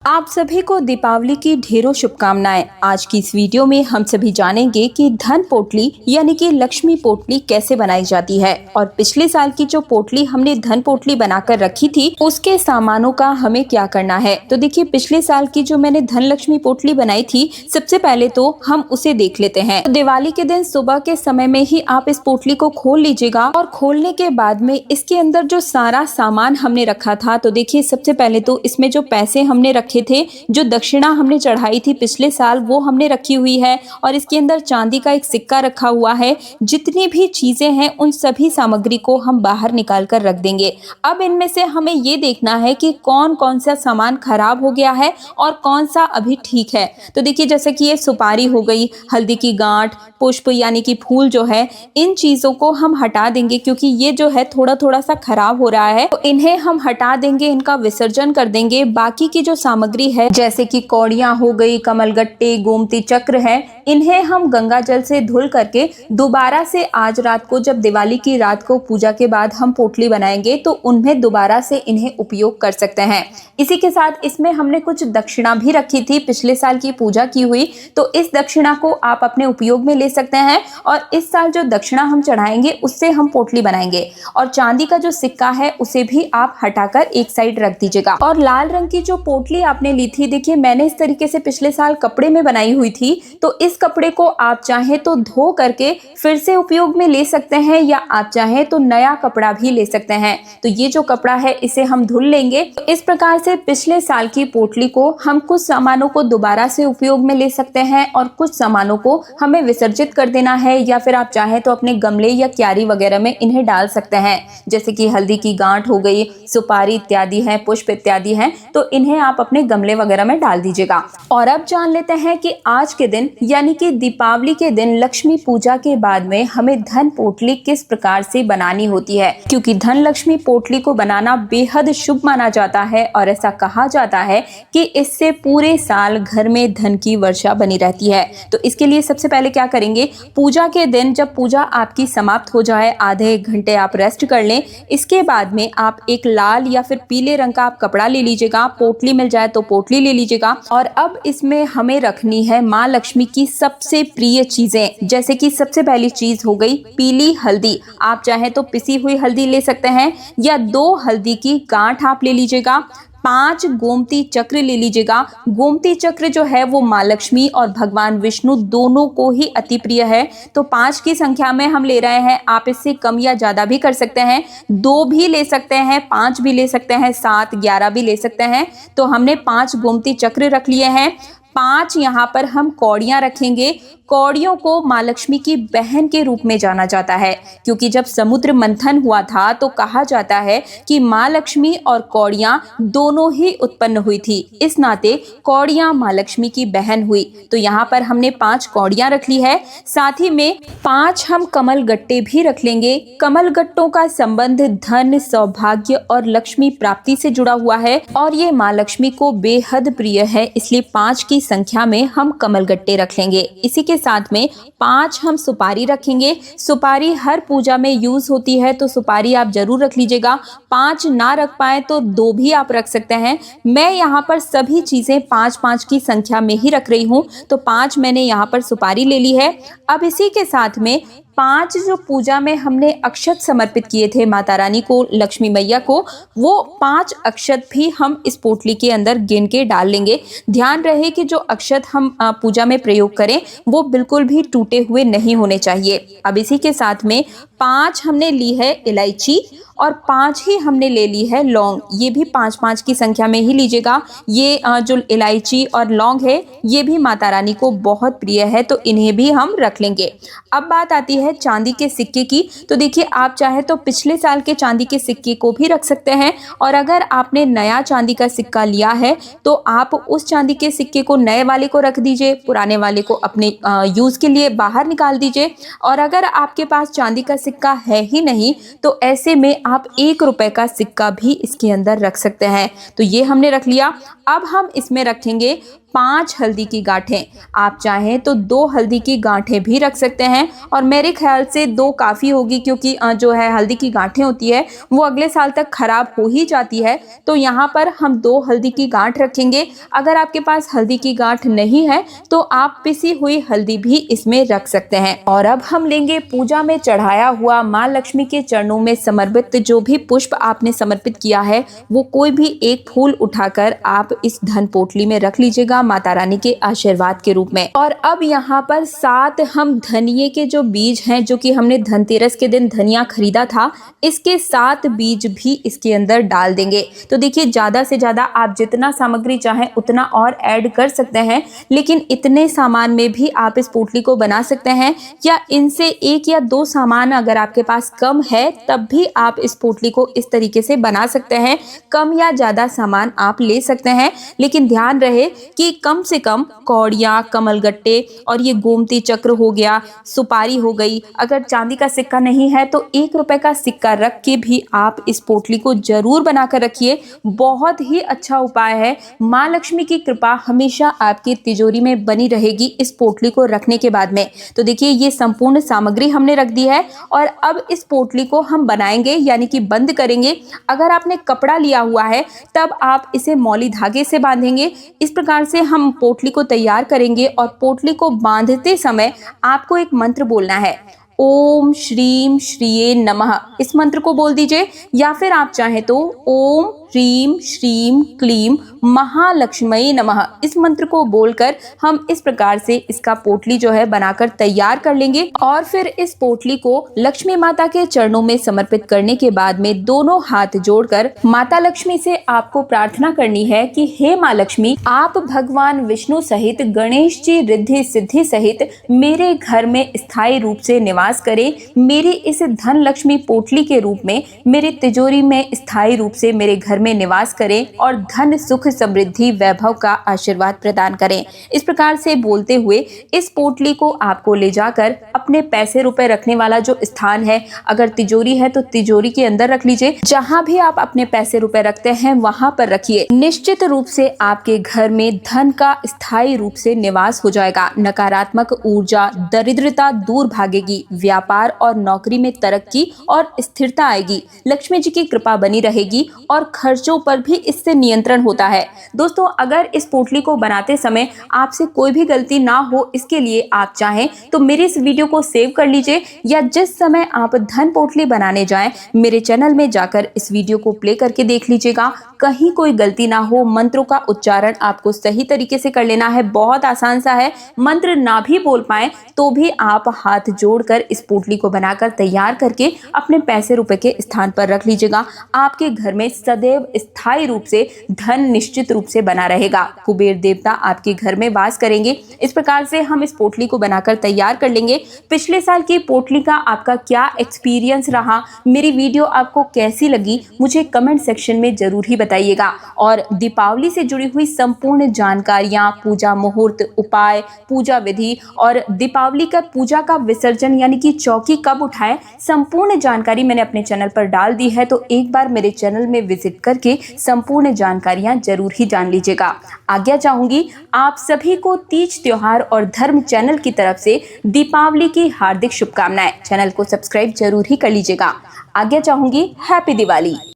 आप सभी को दीपावली की ढेरों शुभकामनाएं। आज की इस वीडियो में हम सभी जानेंगे कि धन पोटली यानी कि लक्ष्मी पोटली कैसे बनाई जाती है और पिछले साल की जो पोटली हमने धन पोटली बनाकर रखी थी उसके सामानों का हमें क्या करना है। तो देखिए, पिछले साल की जो मैंने धन लक्ष्मी पोटली बनाई थी, सबसे पहले तो हम उसे देख लेते हैं। तो दिवाली के दिन सुबह के समय में ही आप इस पोटली को खोल लीजिएगा और खोलने के बाद में इसके अंदर जो सारा सामान हमने रखा था, तो देखिए सबसे पहले तो इसमें जो पैसे हमने रखे थे, जो दक्षिणा हमने चढ़ाई थी पिछले साल, वो हमने रखी हुई है और इसके अंदर चांदी का एक सिक्का रखा हुआ है। जितनी भी चीजें हैं उन सभी सामग्री को हम बाहर निकाल कर रख देंगे। अब इनमें से हमें ये देखना है कि कौन कौन सा सामान खराब हो गया है और कौन सा अभी ठीक है। तो देखिए, जैसे कि ये सुपारी हो गई, हल्दी की गांठ, पुष्प यानी कि फूल जो है, इन चीजों को हम हटा देंगे क्योंकि ये जो है थोड़ा थोड़ा सा खराब हो रहा है, तो इन्हें हम हटा देंगे, इनका विसर्जन कर देंगे। बाकी की जो सामग्री है, जैसे कि कौड़ियां हो गई, कमलगट्टे, गोमती चक्र है, इन्हें हम गंगा जल से धुल करके दोबारा से आज रात को, जब दिवाली की रात को पूजा के बाद हम पोटली बनाएंगे, तो उनमें दोबारा से इन्हें उपयोग कर सकते हैं। इसी के साथ इसमें हमने कुछ दक्षिणा भी रखी थी, पिछले साल की पूजा की हुई, तो इस दक्षिणा को आप अपने उपयोग में ले सकते हैं और इस साल जो दक्षिणा हम चढ़ाएंगे उससे हम पोटली बनाएंगे। और चांदी का जो सिक्का है उसे भी आप हटाकर एक साइड रख दीजिएगा। और लाल रंग की जो पोटली आपने ली थी, देखिए मैंने इस तरीके से पिछले साल कपड़े में बनाई हुई थी, तो इस कपड़े को आप चाहे तो धो करके फिर से उपयोग में ले सकते हैं या आप चाहे तो नया कपड़ा भी ले सकते हैं। तो ये जो कपड़ा है इसे हम धुल लेंगे। तो इस प्रकार से पिछले साल की पोटली को हम कुछ सामानों को दोबारा से उपयोग में ले सकते हैं और कुछ सामानों को हमें विसर्जित कर देना है, या फिर आप चाहे तो अपने गमले या क्यारी वगैरह में इन्हें डाल सकते हैं। जैसे कि हल्दी की गांठ हो गई, सुपारी इत्यादि है, पुष्प इत्यादि है, तो इन्हें आप अपने गमले वगैरह में डाल दीजिएगा। और अब जान लेते हैं कि आज के दिन यानी कि दीपावली के दिन लक्ष्मी पूजा के बाद में हमें धन पोटली किस प्रकार से बनानी होती है, क्योंकि धन लक्ष्मी पोटली को बनाना बेहद शुभ माना जाता है और ऐसा कहा जाता है कि इससे पूरे साल घर में धन की वर्षा बनी रहती है। तो इसके लिए सबसे पहले क्या करेंगे, पूजा के दिन जब पूजा आपकी समाप्त हो जाए, आधे एक घंटे आप रेस्ट कर लें, इसके बाद में आप एक लाल या फिर पीले रंग का आप कपड़ा ले लीजिएगा, पोटली मिल जाए तो पोटली ले लीजिएगा। और अब इसमें हमें रखनी है माँ लक्ष्मी की सबसे प्रिय चीजें, जैसे कि सबसे पहली चीज हो गई पीली हल्दी। आप चाहे तो पिसी हुई हल्दी ले सकते हैं या 2 हल्दी की गांठ आप ले लीजिएगा। 5 गोमती चक्र ले लीजिएगा। गोमती चक्र जो है वो माँ लक्ष्मी और भगवान विष्णु दोनों को ही अति प्रिय है, तो 5 की संख्या में हम ले रहे हैं। आप इससे कम या ज्यादा भी कर सकते हैं, 2 भी ले सकते हैं, 5 भी ले सकते हैं, 7, 11 भी ले सकते हैं। तो हमने 5 गोमती चक्र रख लिए हैं। 5 यहाँ पर हम कौड़ियां रखेंगे। कौड़ियों को माँ लक्ष्मी की बहन के रूप में जाना जाता है, क्योंकि जब समुद्र मंथन हुआ था तो कहा जाता है कि माँ लक्ष्मी और कौड़ियां दोनों ही उत्पन्न हुई थी, इस नाते कौड़ियां माँ लक्ष्मी की बहन हुई। तो यहाँ पर हमने 5 कौड़ियां रख ली है। साथ ही में 5 हम कमल गट्टे भी रख लेंगे। कमल गट्टों का संबंध धन, सौभाग्य और लक्ष्मी प्राप्ति से जुड़ा हुआ है और ये माँ लक्ष्मी को बेहद प्रिय है, इसलिए 5 की संख्या में हम कमल गट्टे रख लेंगे। इसी के साथ में 5 हम सुपारी रखेंगे। सुपारी हर पूजा में यूज होती है, तो सुपारी आप जरूर रख लीजिएगा। 5 ना रख पाए तो 2 भी आप रख सकते हैं। मैं यहाँ पर सभी चीजें 5-5 की संख्या में ही रख रही हूँ, तो 5 मैंने यहाँ पर सुपारी ले ली है। अब इसी के साथ में 5 जो पूजा में हमने अक्षत समर्पित किए थे माता रानी को, लक्ष्मी मैया को, वो 5 अक्षत भी हम इस पोटली के अंदर गिन के डाल लेंगे। ध्यान रहे कि जो अक्षत हम पूजा में प्रयोग करें वो बिल्कुल भी टूटे हुए नहीं होने चाहिए। अब इसी के साथ में 5 हमने ली है इलायची और 5 ही हमने ले ली है लौंग। ये भी 5-5 की संख्या में ही लीजिएगा। ये जो इलायची और लौंग है ये भी माता रानी को बहुत प्रिय है, तो इन्हें भी हम रख लेंगे। अब बात आती है चांदी के सिक्के की। तो देखिए, आप चाहे तो पिछले साल के चांदी के सिक्के को भी रख सकते हैं, और अगर आपने नया चांदी का सिक्का लिया है तो आप उस चांदी के सिक्के को नए वाले को रख दीजिए, पुराने वाले को अपने यूज के लिए बाहर निकाल दीजिए। और अगर आपके पास चांदी का सिक्का है ही नहीं तो ऐसे में आप 1 रुपए का सिक्का भी इसके अंदर रख सकते हैं। तो ये हमने रख लिया। अब हम इसमें रखेंगे 5 हल्दी की गांठें, आप चाहें तो 2 हल्दी की गांठें भी रख सकते हैं और मेरे ख्याल से 2 काफ़ी होगी, क्योंकि जो है हल्दी की गांठें होती है वो अगले साल तक खराब हो ही जाती है। तो यहाँ पर हम 2 हल्दी की गांठ रखेंगे। अगर आपके पास हल्दी की गांठ नहीं है तो आप पिसी हुई हल्दी भी इसमें रख सकते हैं। और अब हम लेंगे पूजा में चढ़ाया हुआ माँ लक्ष्मी के चरणों में समर्पित जो भी पुष्प आपने समर्पित किया है, वो कोई भी एक फूल उठाकर आप इस धन पोटली में रख लीजिएगा माता रानी के आशीर्वाद के रूप में। और अब यहाँ पर 7 हम धनिये के जो बीज हैं, जो कि हमने धनतेरस के दिन धनिया खरीदा था, इसके 7 बीज भी इसके अंदर डाल देंगे। तो देखिए, ज्यादा से ज्यादा आप जितना सामग्री चाहें उतना और ऐड कर सकते हैं, लेकिन इतने सामान में भी आप इस पोटली को बना सकते हैं, या इनसे 1 या 2 सामान अगर आपके पास कम है तब भी आप इस पोटली को इस तरीके से बना सकते हैं। कम या ज्यादा सामान आप ले सकते हैं, लेकिन ध्यान रहे कि कम से कम कौड़ियाँ, कमलगट्टे और ये गोमती चक्र हो गया, सुपारी हो गई। अगर चांदी का सिक्का नहीं है तो 1 रुपए का सिक्का रख के भी आप इस पोटली को जरूर बनाकर रखिए। बहुत ही अच्छा उपाय है। माँ लक्ष्मी की कृपा हमेशा आपकी तिजोरी में बनी रहेगी इस पोटली को रखने के बाद में। तो देखिए, ये संपूर्ण सामग्री हमने रख दी है और अब इस पोटली को हम बनाएंगे, यानी कि बंद करेंगे। अगर आपने कपड़ा लिया हुआ है तब आप इसे मौली धागे से बांधेंगे। इस प्रकार से हम पोटली को तैयार करेंगे और पोटली को बांधते समय आपको एक मंत्र बोलना है, ओम श्रीम श्रीये नमः। इस मंत्र को बोल दीजिए, या फिर आप चाहें तो ओम ह्रीम श्रीम क्लीम महालक्ष्मी नमः, इस मंत्र को बोलकर हम इस प्रकार से इसका पोटली जो है बनाकर तैयार कर लेंगे। और फिर इस पोटली को लक्ष्मी माता के चरणों में समर्पित करने के बाद में दोनों हाथ जोड़कर माता लक्ष्मी से आपको प्रार्थना करनी है कि हे माँ लक्ष्मी, आप भगवान विष्णु सहित गणेश जी रिद्धि सिद्धि सहित मेरे घर में स्थायी रूप से निवास करें। मेरी इस धन लक्ष्मी पोटली के रूप में मेरी तिजोरी में स्थायी रूप से मेरे घर में निवास करें और धन सुख समृद्धि वैभव का आशीर्वाद प्रदान करें। इस प्रकार से बोलते हुए इस पोटली को आपको ले जाकर अपने पैसे रुपए रखने वाला जो स्थान है, अगर तिजोरी है तो तिजोरी के अंदर रख लीजिए। जहां भी आप अपने पैसे रुपए रखते हैं वहां पर रखिए। निश्चित रूप से आपके घर में धन का स्थायी रूप से निवास हो जाएगा। नकारात्मक ऊर्जा, दरिद्रता दूर भागेगी। व्यापार और नौकरी में तरक्की और स्थिरता आएगी। लक्ष्मी जी की कृपा बनी रहेगी और खर्चों पर भी इससे नियंत्रण होता है। दोस्तों, अगर इस पोटली को बनाते समय आपसे कोई भी गलती ना हो, इसके लिए आप चाहें तो मेरे इस वीडियो को सेव कर लीजिए, या जिस समय आप धन पोटली बनाने जाएं मेरे चैनल में जाकर इस वीडियो को प्ले करके देख लीजिएगा। कहीं कोई गलती ना हो। मंत्रों का उच्चारण आपको सही तरीके से कर लेना है। बहुत आसान सा है। मंत्र ना भी बोल पाए तो भी आप हाथ जोड़कर इस पोटली को बनाकर तैयार करके अपने पैसे रुपए के स्थान पर रख लीजिएगा। आपके घर में सदैव स्थायी रूप से धन निश्चित रूप से बना रहेगा। कुबेर देवता आपके घर में वास करेंगे। इस प्रकार से हम इस पोटली को बनाकर तैयार कर लेंगे। पिछले साल की पोटली का आपका क्या एक्सपीरियंस रहा, मेरी वीडियो आपको कैसी लगी, मुझे कमेंट सेक्शन में जरूर ही बताइएगा। और दीपावली से जुड़ी हुई संपूर्ण जानकारियां, पूजा मुहूर्त, उपाय, पूजा विधि और दीपावली का पूजा का विसर्जन यानी कि चौकी कब उठाएं, संपूर्ण जानकारी मैंने अपने चैनल पर डाल दी है। तो एक बार मेरे चैनल में विजिट करके संपूर्ण जानकारियां जरूर ही जान लीजिएगा। आज्ञा चाहूंगी आप सभी को तीज त्योहार और धर्म चैनल की तरफ से दीपावली की हार्दिक शुभकामनाएं। चैनल को सब्सक्राइब जरूर ही कर लीजिएगा। आज्ञा चाहूंगी। हैप्पी दिवाली।